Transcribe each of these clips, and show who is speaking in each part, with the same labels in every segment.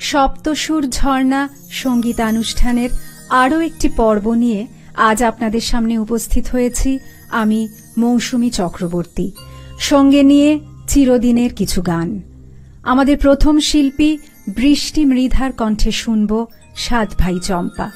Speaker 1: সপ্তসুর ঝর্ণা সঙ্গীতানুষ্ঠানের আরও একটি পর্ব নিয়ে আজ আপনাদের সামনে উপস্থিত হয়েছি আমি মৌসুমী চক্রবর্তী, সঙ্গে নিয়ে চিরদিনের কিছু গান। আমাদের প্রথম শিল্পী বৃষ্টি মৃধার কণ্ঠে শুনব সাত ভাই চম্পা।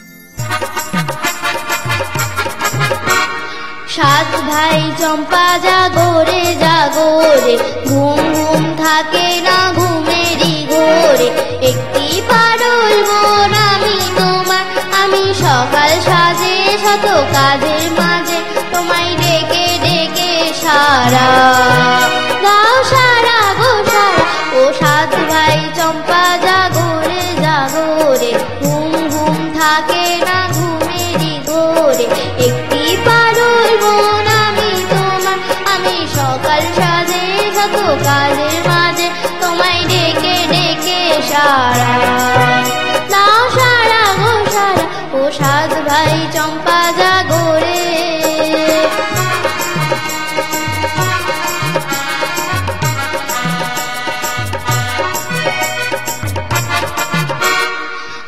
Speaker 2: সাত ভাই চম্পা জাগো রে জাগো রে, ঘুম ঘুম থাকে না ঘুমেরই ঘোরে। একটি পারুল মন আমি তোমার, আমি সকাল সাজে শত কাজের মাঝে তোমায় ডেকে ডেকে সারা দাও, সারা গো সারা। ও সাত ভাই চম্পা জাগো রে জাগো রে, ঘুম ঘুম থাকে না ঘুমেরই ঘোরে। একটি পারুল মন আমি তোমার, আমি সকাল সাজে শত কাজের মাঝে তোমায় ডেকে ডেকে সারা দাও, সারা গো সারা। ও সাত ভাই চম্পা জাগো রে।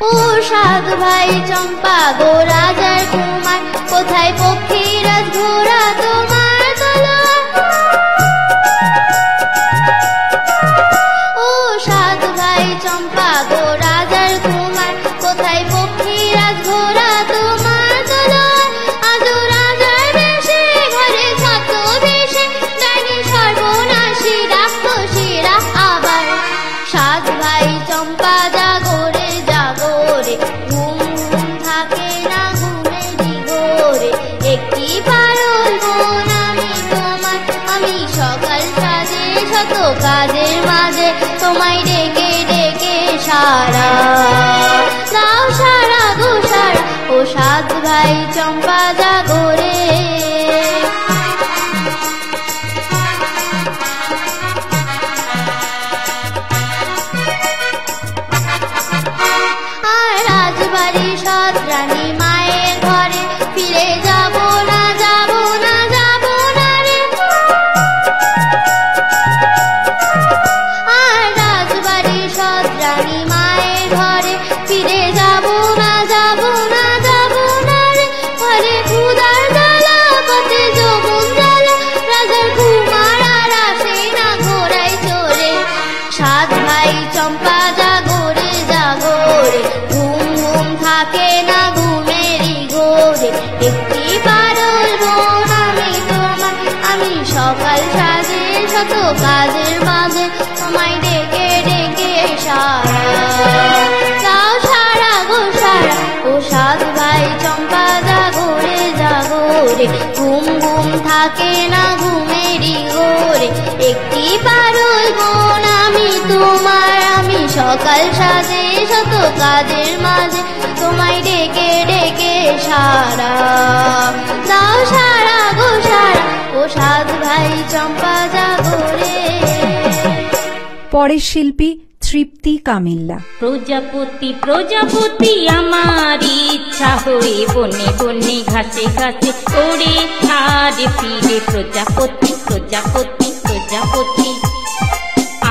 Speaker 2: ও সাত ভাই চম্পা গো রাজার কুমার, কোথায় পক্ষীরাজ ঘোড়া তোমার তলোয়ার। ও সাত ভাই চম্পা গো রাজার কুমার, কোথায় পক্ষীরাজ ঘোড়া তোমার তলোয়ার। আজও রাজার বেশে ঘরে ছাত্র বেশে, ডাইনি সর্বনাশী রাক্ষসীরা আবার। সাত ভাই চম্পা জাগো রে জাগো রে, ঘুম ঘুম থাকে না ঘুমেরই ঘোরে। একটি পারুল মন আমি তোমার, আমি সকাল সাজে শত কাজের মাঝে তোমায় ডেকে ডেকে সারা দাও, সারা গো সারা। ও সাত ভাই চম্পা জাগো রে। আর রাজবাড়ি সাত রানী মায়ের ঘরে, ফিরে যাব না যাব না যাব না রে। আর রাজবাড়ি সাত রানী মায়ের ঘরে, ফিরে যাব না যাব না যাব না রে। ঘরে ক্ষুধার জ্বালা পথে যৌবন জ্বালা, রাজার কুমার আর আসে না ঘোড়ায় চড়ে। সাত ভাই চম্পা জাগো রে জাগো রে, ঘুম ঘুম থাকে না ঘুমেরই ঘোরে। একটি পারুল মন আমি তোমার, আমি সকাল সাজে শত কাজের মাঝে তোমায় ডেকে ডেকে সারা দাও, সারা গো সারা। ও সাত ভাই চম্পা জাগো রে জাগো রে, ঘুম ঘুম থাকে না ঘুমেরই ঘোরে। একটি পারুল মন আমি তোমার, আমি সকাল সাজে শত কাজের মাঝে তোমায় ডেকে ডেকে সারা দাও, সারা গো সারা। ও সাত ভাই চম্পা জাগো রে।
Speaker 1: পরের শিল্পী তৃপ্তি কামিল্লা।
Speaker 3: প্রজাপতি প্রজাপতি আমার ইচ্ছা হয়ে বনে বনে ঘাসে ঘাসে ওড়ে আর ফিরে। প্রজাপতি প্রজাপতি প্রজাপতি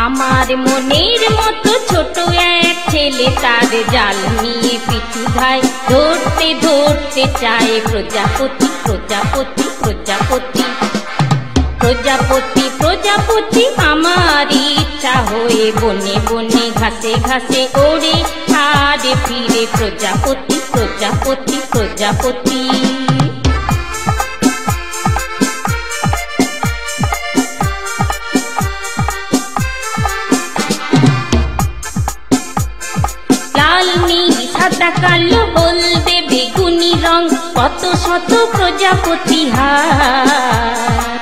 Speaker 3: আমার মনের মতো ছোট এক ছেলে, তার জাল নিয়ে পিছু ধায় ধরতে ধরতে চায়। প্রজাপতি প্রজাপতি প্রজাপতি প্রজাপতি প্রজাপতি আমার ইচ্ছা হয়ে বনে বনে ঘাসে ঘাসে ওড়ে আর ফিরে। প্রজাপতি প্রজাপতি প্রজাপতি লাল নীল সাদা কালো হলদে বেগুনি রং, কত শত প্রজাপতি হার।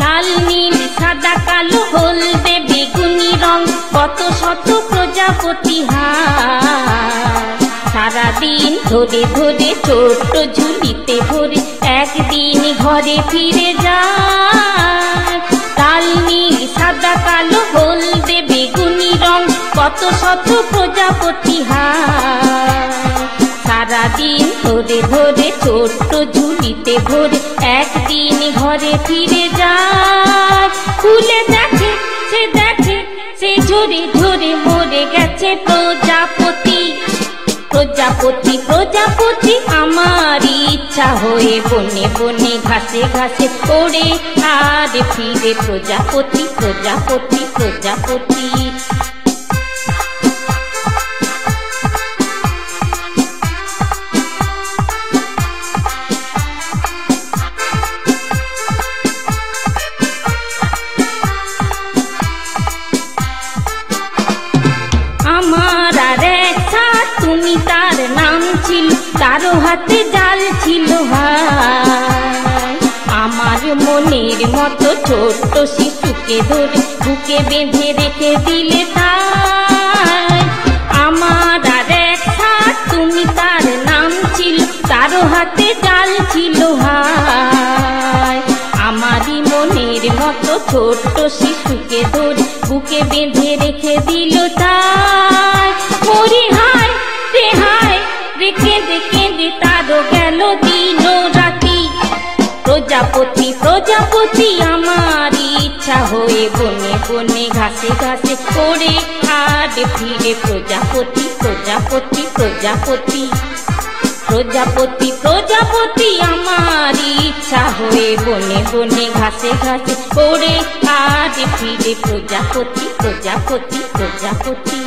Speaker 3: লাল নীল সাদা কালো হলদে বেগুনি রং, কত শত প্রজাপতি হার। সারাদিন ধরে ধরে ছোট্ট ঝুলিতে ভরে একদিন ঘরে ফিরে যায়। লাল নীল সাদা কালো হলদে বেগুনি রং, কত শত প্রজাপতি হার। সারাদিন ধরে ধরে ছোট্ট ঝুলিতে ভরে একদিন ঘরে ফিরে যায়। খুলে দেখে সে দেখ ঝরে ঝরে মরে গেছে প্রজাপতি। প্রজাপতি প্রজাপতি আমার ইচ্ছা হয়ে বনে বনে ঘাসে ঘাসে ওড়ে আর ফিরে প্রজাপতি প্রজাপতি প্রজাপতি। আমার আর এক সাথ তুমি তার নাম ছিল, তারও হাতে জাল ছিল ভাই। আমার মনের মতো ছোট্ট শিশুকে ধরে বুকে বেঁধে রেখে দিলে তাই। আমার আর এক সাথ তুমি তার নাম ছিল, তারও হাতে জাল ছিল ভাই। আমারই মনের মতো ছোট্ট শিশুকে ধরে বুকে বেঁধে রেখে দিল তাই। মরি হায় রে হায় রে কেঁদে কেঁদে তারও গেল দিন রাতি। প্রজাপতি প্রজাপতি আমার ইচ্ছা হয়ে বনে বনে ঘাসে ঘাসে ওড়ে আর ফিরে প্রজাপতি প্রজাপতি প্রজাপতি। প্রজাপতি প্রজাপতি আমার ইচ্ছা হয়ে বনে বনে ঘাসে ঘাসে ওড়ে আর ফিরে প্রজাপতি প্রজাপতি প্রজাপতি।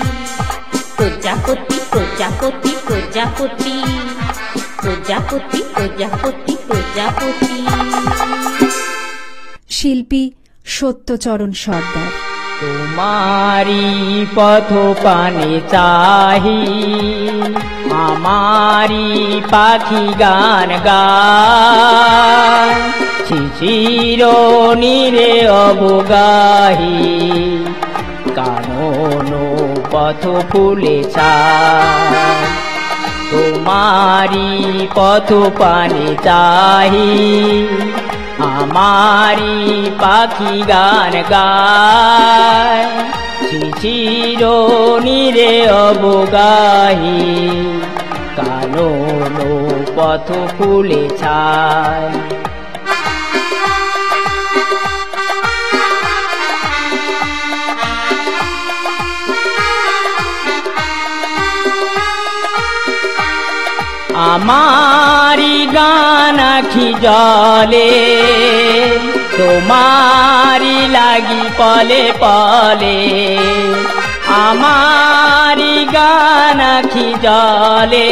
Speaker 3: প্রজাপতি প্রজাপতি প্রজাপতি প্রজাপতি প্রজাপতি প্রজাপতি।
Speaker 1: শিল্পী সত্যচরণ সর্দার।
Speaker 4: তোমারি পথ পানে চাহি আমারি পাখি গান গায়। শিশির নীরে অবগাহি কানন পথ ফুলে চায়। তোমারি পথ পানে চাহি আমারি পাখি গান গায়। শিশির নীরে অবগাহি কানন পথ ফুলে ছায়। আমারি গান আখি জলে তোমারি লাগি পলে পলে। আমারি গান আখি জলে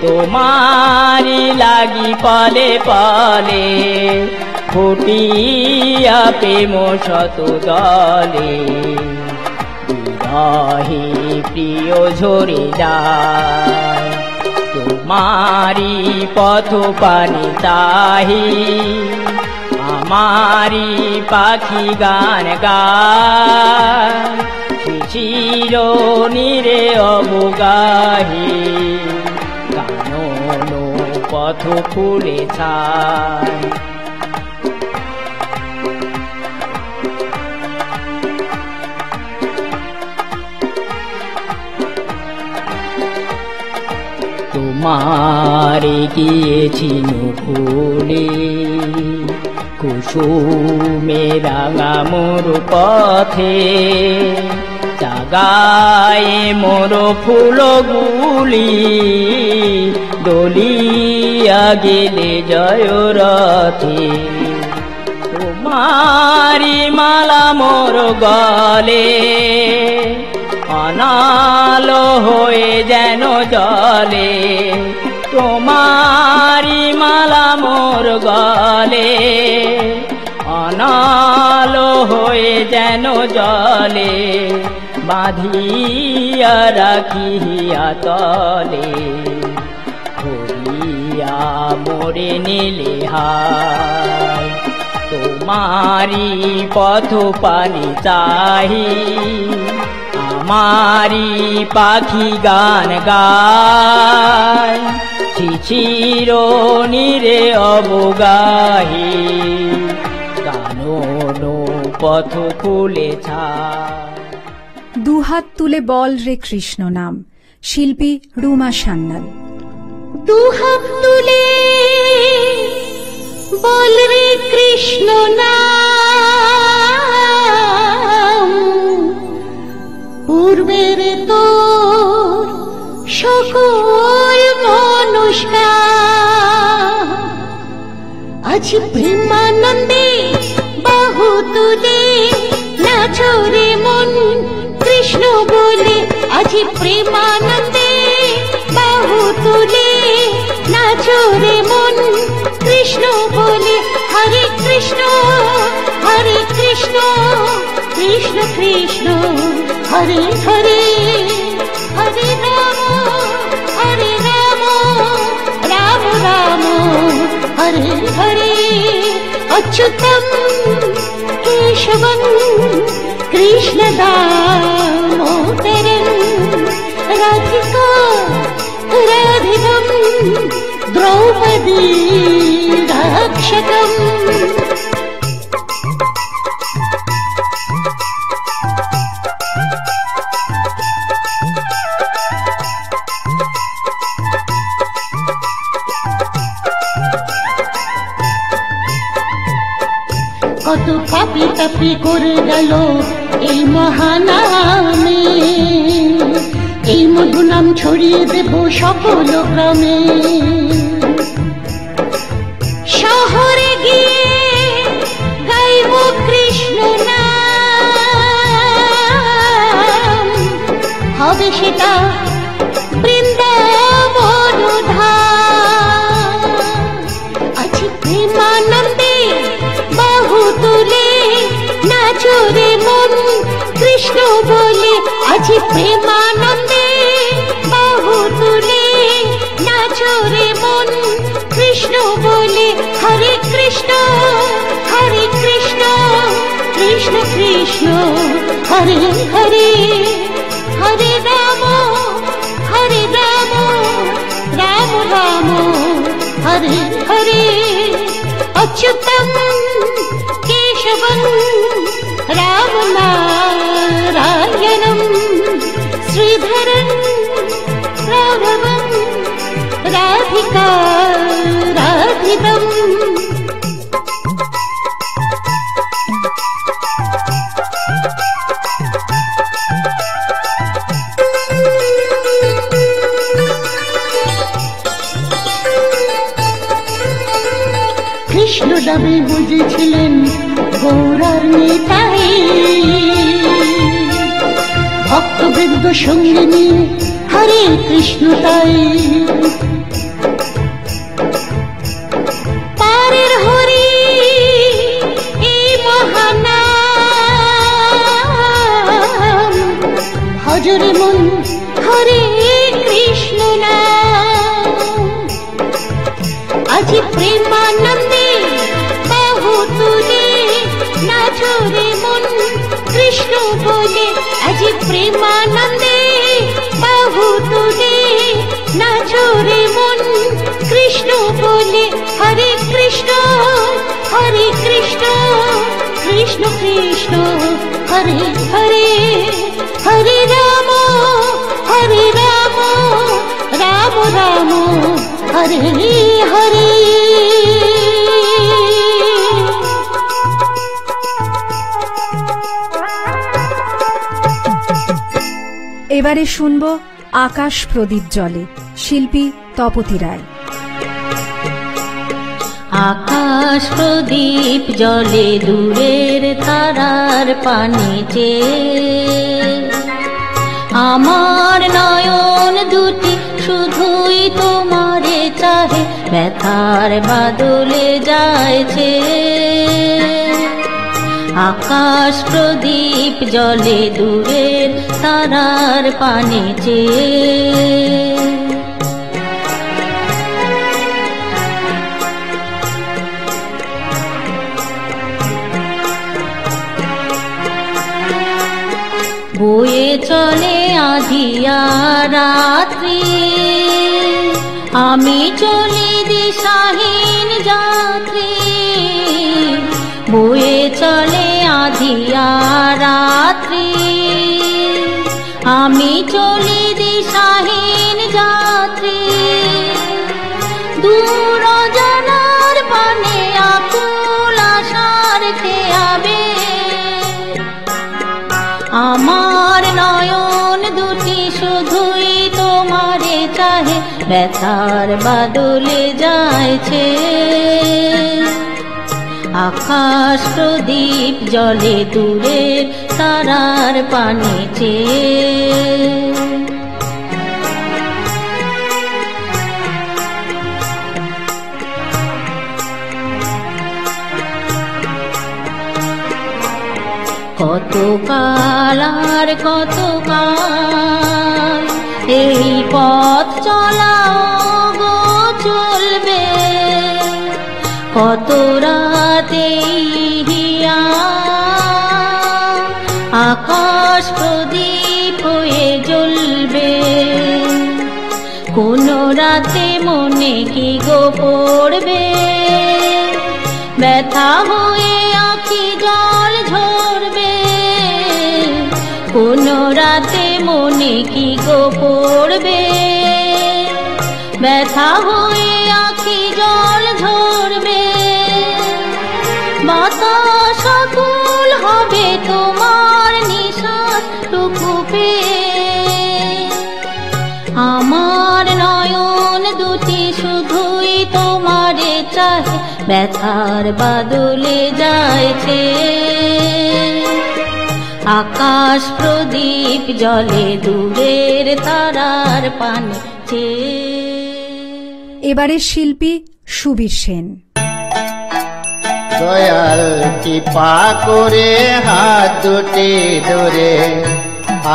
Speaker 4: তোমারি লাগি পলে পলে। ফুটিয়া প্রেম শত দলে বিরহে প্রিয় ঝরে যায়। তোমারি পথ পানে চাহি আমারি পাখি গান গায়। শিশির নীরে অবগাহি কানন পথ ফুলে ছায়। তোমারে গিয়েছি ফুলে কুসুমে রাঙা মোর পথে। জাগায়ে মোর ফুলগুলি দলিয়া গেলে জয় রথে। তোমারি মালা মোর গলে অনালো হয়ে যেন জলে। তোমারি মালা মোর গলে অনালো হয়ে যেন জলে। বাঁধিয়া রাখিয়া তলে ধরিয়া মোরে নিলে হায়। তোমারি পথ পানে চাহি আমারি পাখি গান গায়। শিশির নীরে অবগাহি কানন পথ ফুলে ছায়।
Speaker 1: দুহাত তুলে বল রে কৃষ্ণ নাম। শিল্পী রুমা সান্যাল।
Speaker 2: দুহাত তুলে বল রে কৃষ্ণ নাম,
Speaker 5: আজি প্রেমানন্দে বাহু তুলে নাচো রে মন কৃষ্ণ বলে। আজি প্রেমানন্দে বাহু তুলে নাচো রে মন কৃষ্ণ বলে। হরে কৃষ্ণ হরে কৃষ্ণ কৃষ্ণ কৃষ্ণ হরে হরে। হরে রাম রাম রাম হরে হরে। অচ্যুতম কেশবম কৃষ্ণ দামোদরম রাধিকা রাধিকাম দ্রৌপদী রক্ষকম। কত পাপি তাপি করে গেল এই মহানামে, এই মধু নাম ছড়িয়ে দেব সকল গ্রামে। শহরে গিয়ে গাইব কৃষ্ণ নাম, হবে সেটা বৃন্দাবন ধাম। আছে প্রেমানন্দে বাহু তুলে নাচো রে মন কৃষ্ণ বলে। আজি প্রেমানন্দে বাহু তুলে নাচো রে মন কৃষ্ণ বলে। হরে কৃষ্ণ কৃষ্ণ কৃষ্ণ হরে হরে। হরে রাম রাম রাম হরে হরে। অচ্যুতম কেশবম রাম নারায়ণম শ্রীধরম রাঘবম রাধিকা রাধিতম। কৃষ্ণ দাবি বুঝেছিলেন গৌরার নিতাই, ভক্তবৃন্দ সঙ্গে নিয়ে হরে কৃষ্ণ তাই। পারের হরি এই মহানাম, হজরে মন হরে কৃষ্ণ নাম। আজি প্রেমানন্দে বাহু তুলে নাচো রে মন কৃষ্ণ বলে। আজি প্রেমানন্দে বাহু তুলে নাচো রে মন কৃষ্ণ বলে। হরে কৃষ্ণ কৃষ্ণ কৃষ্ণ হরে হরে। হরে রাম রাম রাম হরে হরে।
Speaker 1: এবারে শুনব আকাশ প্রদীপ জলে, শিল্পী তপতী রায়।
Speaker 3: আকাশ প্রদীপ জলে দূরের তারার পানে চেয়ে, আমার নয়ন দুটি শুধুই তোমারে চাহে, ব্যথার বাদলে যাইছে। আকাশ প্রদীপ জলে দূরের তারার পানে চেয়ে। বয়ে চলে আঁধিয়া রাত্রি, আমি চলি দিশাহীন যাত্রী। বয়ে চলে আঁধিয়া রাত্রি, আমি চলি দিশাহীন যাত্রী। দূর জানার পানে আকুল আশার খেয়াবে, আমার নয়ন দুটি শুধুই তোমারে চাহে, ব্যথার বাদলে যাইছে। আকাশ প্রদীপ জলে দূরের তারার পানে চেয়ে। কত কাল আর কত কাল এই পথ চলাও গো চলবে, কত রাতে হিয়া আকাশ প্রদীপ হয়ে জ্বলবে। কোন রাতে মনে কি গো পড়বে, ব্যথা হয়ে আঁখি জল ঝরবে। কোন রাতে মনে কি গো পড়বে, ব্যথা হয়ে আঁখি জল ঝরবে। বাতাস আকুল হবে তোমার নিঃশ্বাস টুকু পেয়ে। আমার নয়ন দুটি শুধুই তোমারে চাহে, ব্যথার বাদলে যাইছে। আকাশ প্রদীপ জলে দূরের তারার পানে চেয়ে।
Speaker 1: এবারের শিল্পী সুবীর সেন।
Speaker 6: দয়াল কৃপা করে হাত দুটি ধরে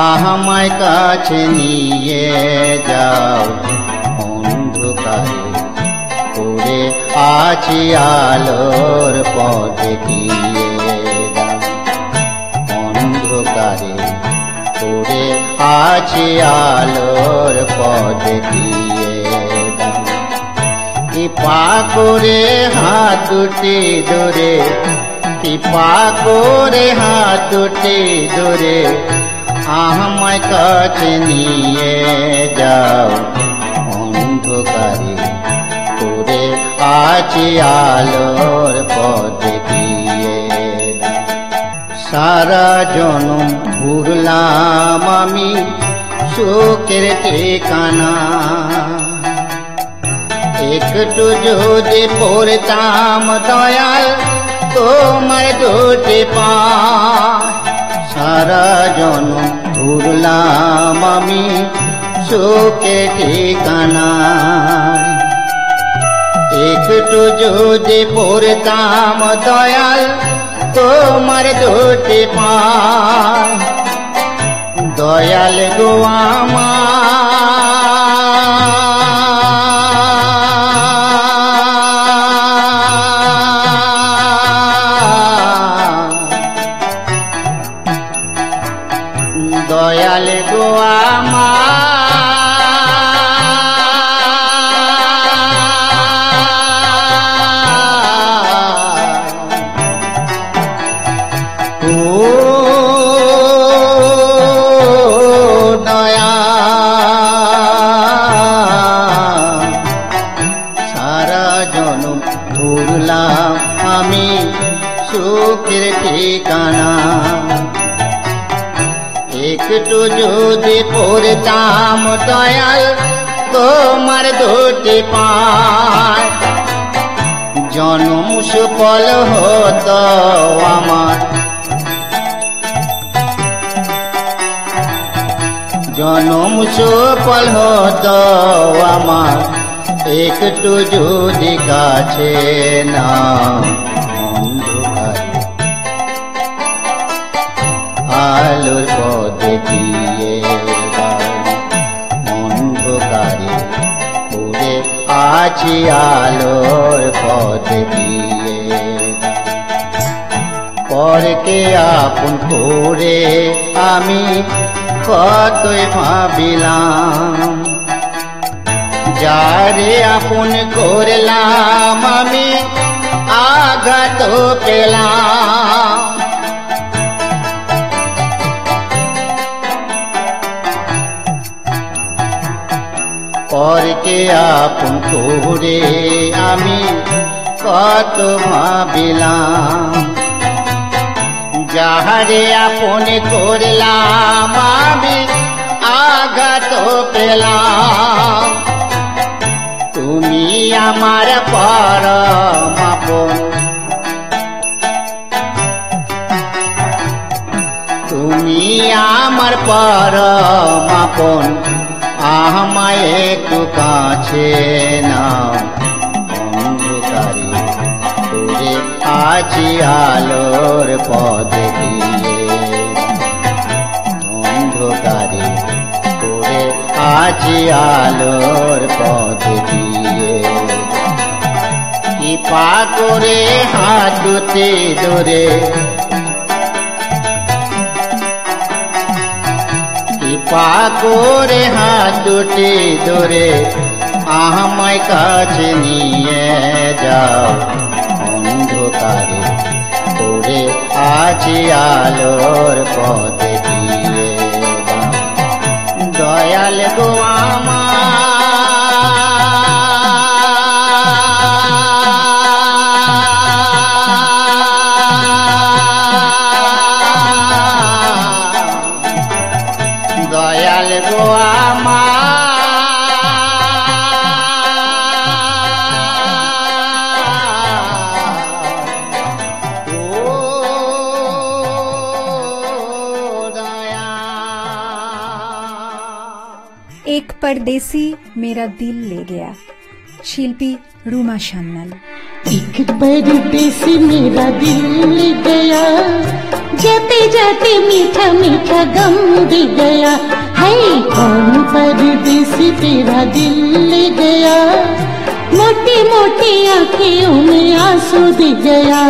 Speaker 6: আমায় কাছে নিয়ে যাও, অন্ধকারে পড়ে আছি আলোর পথে গিয়ে দাও। অন্ধকারে পড়ে আছি আলোর পথে গিয়ে দাও। কৃপা করে হাত দুটি ধরে, কৃপা করে হাত দুটি ধরে আমায় কাছে নিয়ে যাও, অন্ধকারে পড়ে আছি আলোর পথে গিয়ে। সারা জনম ঘুরলাম আমি সুখের ঠিকানা, একটু যদি পড়তাম দয়াল তোমার দুটি পা। সারা জনম ঘুরলাম আমি সুখের ঠিকানা, একটু যদি পড়তাম দয়াল তোমার দুটি পা। দয়াল গো দয়াল গো আমি সুখের ঠিকানা, একটু যদি পড়তাম দয়াল তোমার দুটি পায়। জনম সুফল হতো আমার, জনম সুফল হতো আমার, একটু যদি কাছে না। অন্ধকারে আলোর পথে গিয়ে দাও, অন্ধকারে পড়ে আছি আলোর পথে গিয়ে দাও। পরকে আপন করে আমি কতই ভাবিলাম, যারে আপন করলাম আমি আঘাত পেলাম। পরকে আপন করে আমি কত ভাবিলাম, যাহারে আপন করলাম আমি আঘাত পেলাম। তুমি আমার পরম আপন, তুমি আমার পরমাপন, আমায় একটু কাছে নাও। অন্ধকারে তোরে আছি আলোর পথ দিয়ে, অন্ধকারে তোরে আছি আলোর পথ দিয়ে। কৃপা করে হাত দুটি ধরে, কৃপা করে হাত দুটি ধরে আমায় কাছে নিয়ে যাও। অন্ধকারে তোরে আছি আলোর পথ দিয়ে। দয়াল গো দয়াল গো
Speaker 1: एक परदेसी मेरा दिल ले गया, शिल्पी रूमा सान्याल।
Speaker 5: एक परदेसी मेरा दिल ले गया, जाते जाते मीठा मीठा गम दे गया। है कौन परदेसी तेरा दिल ले गया, मोटी मोटी आंखों में आंसू दे गया।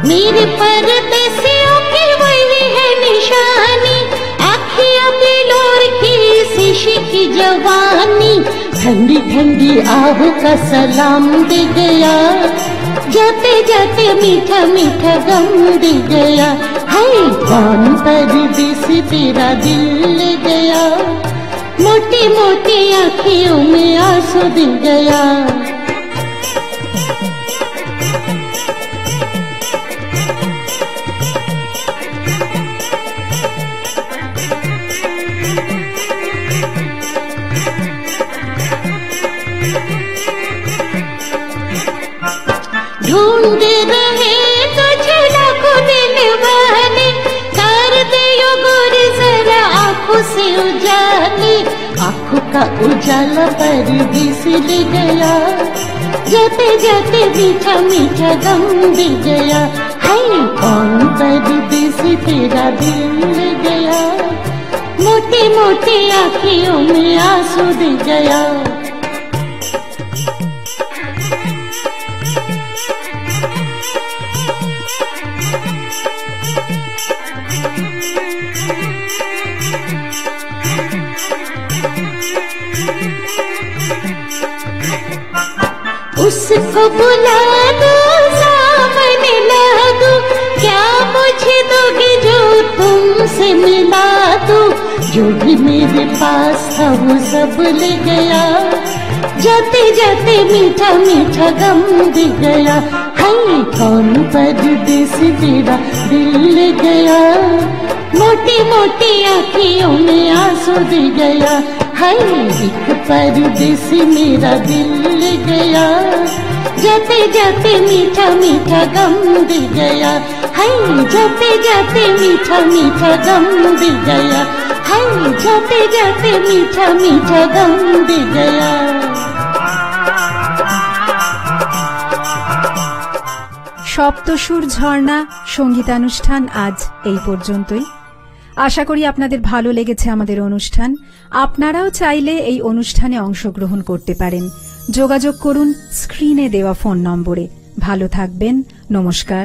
Speaker 5: मेरे परदेसियों की वही है निशानी, आँखियों पे लोर की शीशी की जवानी। ठंडी ठंडी आह का सलाम दे गया, जाते जाते मीठा मीठा गम दे गया। है कौन परदेसी तेरा दिल ले गया, मोटी मोटी आँखों में आंसू दे गया। ढूंढ रहे तुझे लाखों दिल वाले, कर दे यो गोरी जरा आंखों से उजाले। आंखों का उजाला परदेसी ले गया, जाते जाते मीठा मीठा गम दे गया। है कौन परदेसी तेरा दिल ले गया, मोटी मोटी आँखों में आंसू दे गया। उसको बुला दो, सामने ला दो, क्या मुझे दोगे जो तुमसे मिला दो। जो भी मेरे पास था वो सब ले गया, जाते जाते मीठा मीठा गम दे गया। है कौन परदेसी तेरा दिल ले गया, मोटी मोटी आँखों में आंसू दे गया। है एक परदेसी मेरा दिल ले गया, जाते जाते मीठा मीठा गम दे गया। है जाते जाते मीठा मीठा गम दे गया। है जाते जाते मीठा मीठा गम दे गया।
Speaker 1: সপ্তসুর ঝর্ণা সঙ্গীতানুষ্ঠান আজ এই পর্যন্তই। আশা করি আপনাদের ভালো লেগেছে আমাদের অনুষ্ঠান। আপনারাও চাইলে এই অনুষ্ঠানে অংশগ্রহণ করতে পারেন। যোগাযোগ করুন স্ক্রিনে দেওয়া ফোন নম্বরে। ভালো থাকবেন। নমস্কার।